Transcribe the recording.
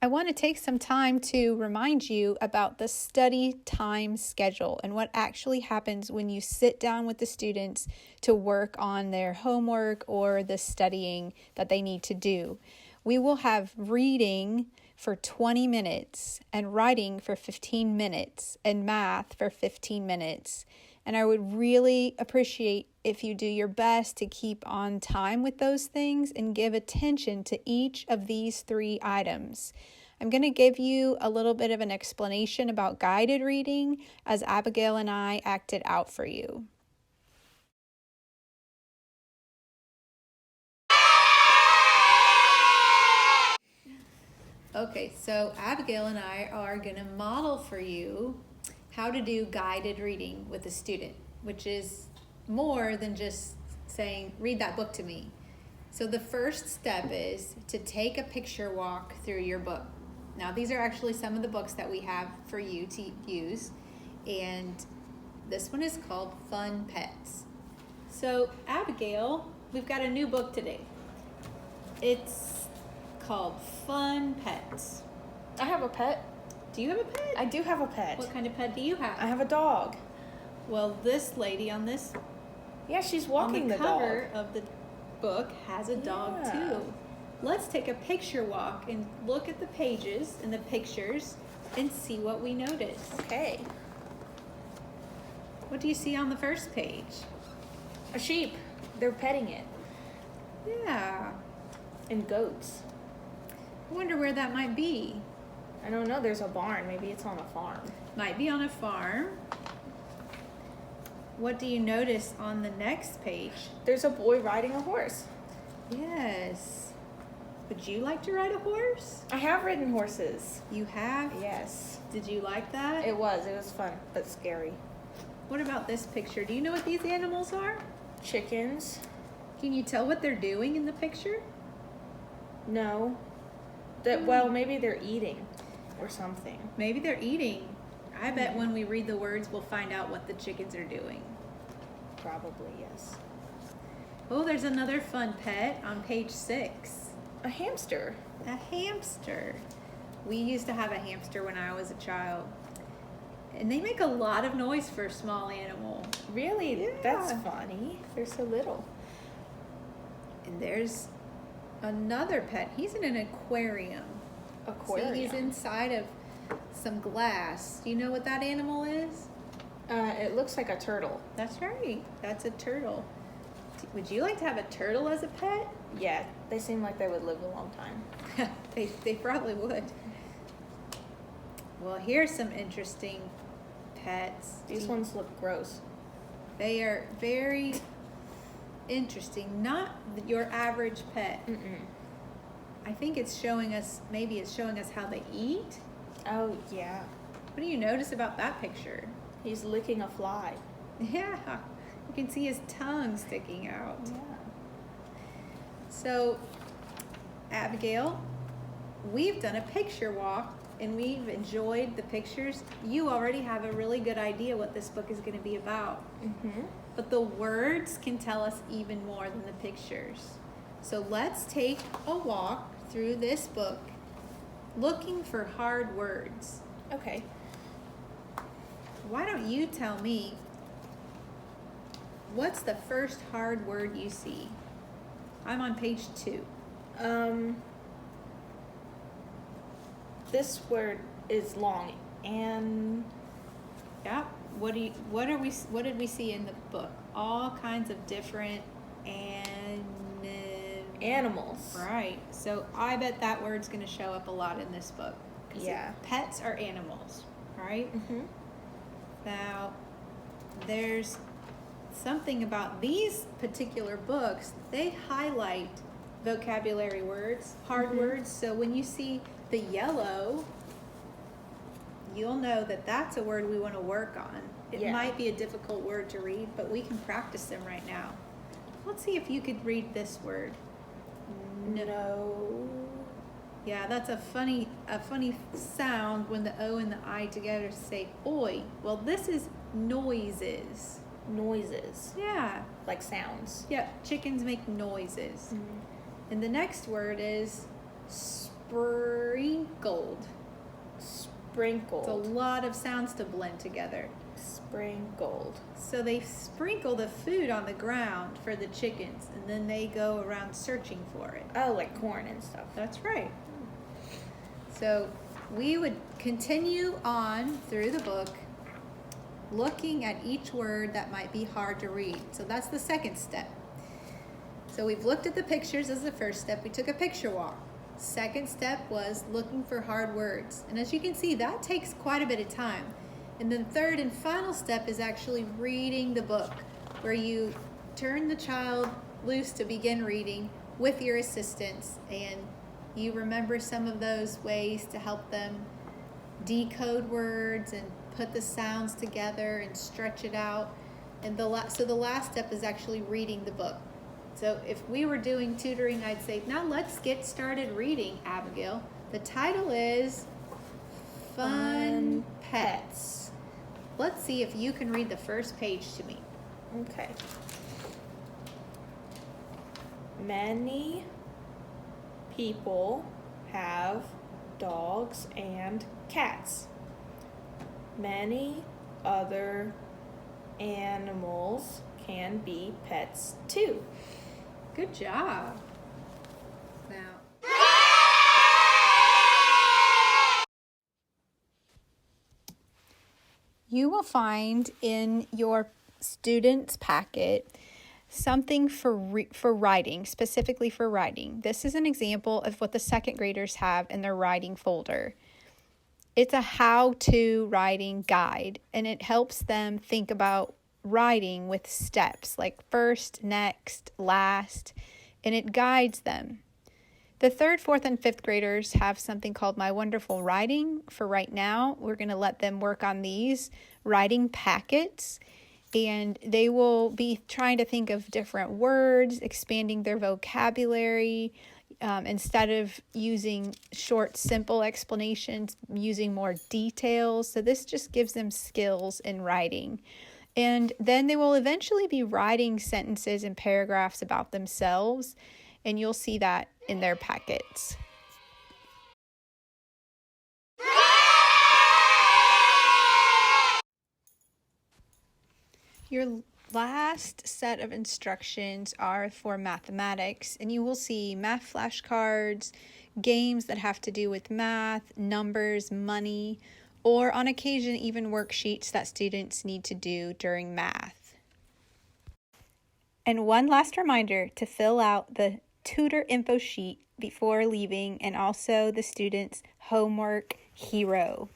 I want to take some time to remind you about the study time schedule and what actually happens when you sit down with the students to work on their homework or the studying that they need to do. We will have reading for 20 minutes and writing for 15 minutes and math for 15 minutes. And I would really appreciate if you do your best to keep on time with those things and give attention to each of these 3 items. I'm going to give you a little bit of an explanation about guided reading as Abigail and I act it out for you. Okay, so Abigail and I are going to model for you how to do guided reading with a student, which is more than just saying, read that book to me. So the first step is to take a picture walk through your book. Now, these are actually some of the books that we have for you to use, and this one is called Fun Pets. So, Abigail, we've got a new book today. It's called Fun Pets. I have a pet. Do you have a pet? I do have a pet. What kind of pet do you have? I have a dog. Well, this lady on this Yeah, she's walking the cover dog. of the book has a dog Yeah. too. Let's take a picture walk and look at the pages and the pictures and see what we notice. Okay. What do you see on the first page? A sheep. They're petting it. Yeah. And goats. I wonder where that might be. I don't know. There's a barn. Maybe it's on a farm. Might be on a farm. What do you notice on the next page? There's a boy riding a horse. Yes. Would you like to ride a horse? I have ridden horses. You have? Yes. Did you like that? It was fun, but scary. What about this picture? Do you know what these animals are? Chickens? Can you tell what they're doing in the picture? No. Well, maybe they're eating or something. Maybe they're eating. I bet when we read the words, we'll find out what the chickens are doing. Probably, yes. Oh, there's another fun pet on page 6. A hamster. A hamster. We used to have a hamster when I was a child. And they make a lot of noise for a small animal. Really? Yeah. That's funny. They're so little. And there's another pet. He's in an aquarium. Aquarium. See, he's inside of some glass. Do you know what that animal is? It looks like a turtle. That's right. That's a turtle. Would you like to have a turtle as a pet? Yeah, they seem like they would live a long time. They probably would. Well, here's some interesting pets. These ones look gross. They are very interesting. Not your average pet. Mm-mm. I think it's showing us, maybe it's showing us how they eat. Oh, yeah. What do you notice about that picture? He's licking a fly. Yeah, you can see his tongue sticking out. Yeah. So, Abigail, we've done a picture walk and we've enjoyed the pictures. You already have a really good idea what this book is going to be about. Mm-hmm. But the words can tell us even more than the pictures. So let's take a walk through this book looking for hard words. Okay. Why don't you tell me, what's the first hard word you see? I'm on page 2. This word is long. And Yeah. What did we see in the book? All kinds of different animals. Right. So I bet that word's going to show up a lot in this book. 'Cause Yeah. Pets are animals, right? Mm-hmm. Now, there's something about these particular books. They highlight vocabulary words, hard words. So when you see the yellow, you'll know that that's a word we want to work on. It Yeah. might be a difficult word to read, but we can practice them right now. Let's see if you could read this word. No. Yeah, that's a funny sound when the O and the I together say oi. Well, this is noises. Noises. Yeah. Like sounds. Yeah, chickens make noises. Mm-hmm. And the next word is Sprinkled. It's a Sprinkled. lot of sounds to blend together. Sprinkled. So they sprinkle the food on the ground for the chickens, and then they go around searching for it. Oh, like corn and stuff. That's right. So we would continue on through the book, looking at each word that might be hard to read. So that's the second step. So we've looked at the pictures as the first step. We took a picture walk. Second step was looking for hard words. And as you can see, that takes quite a bit of time. And then third and final step is actually reading the book, where you turn the child loose to begin reading with your assistance, and you remember some of those ways to help them decode words and put the sounds together and stretch it out. And so the last step is actually reading the book. So if we were doing tutoring, I'd say, now let's get started reading, Abigail. The title is Fun Pets. Let's see if you can read the first page to me. Okay. Many people have dogs and cats. Many other animals can be pets too. Good job. Now, you will find in your students' packet something for writing, specifically for writing. This is an example of what the second graders have in their writing folder. It's a how-to writing guide, and it helps them think about writing with steps like first, next, last, and it guides them. The third, fourth, and fifth graders have something called My Wonderful Writing. For right now, we're going to let them work on these writing packets, and they will be trying to think of different words, expanding their vocabulary, instead of using short, simple explanations, using more details. So this just gives them skills in writing. And then they will eventually be writing sentences and paragraphs about themselves, and you'll see that in their packets. Your last set of instructions are for mathematics, and you will see math flashcards, games that have to do with math, numbers, money, or on occasion even worksheets that students need to do during math. And one last reminder to fill out the tutor info sheet before leaving, and also the students' homework hero.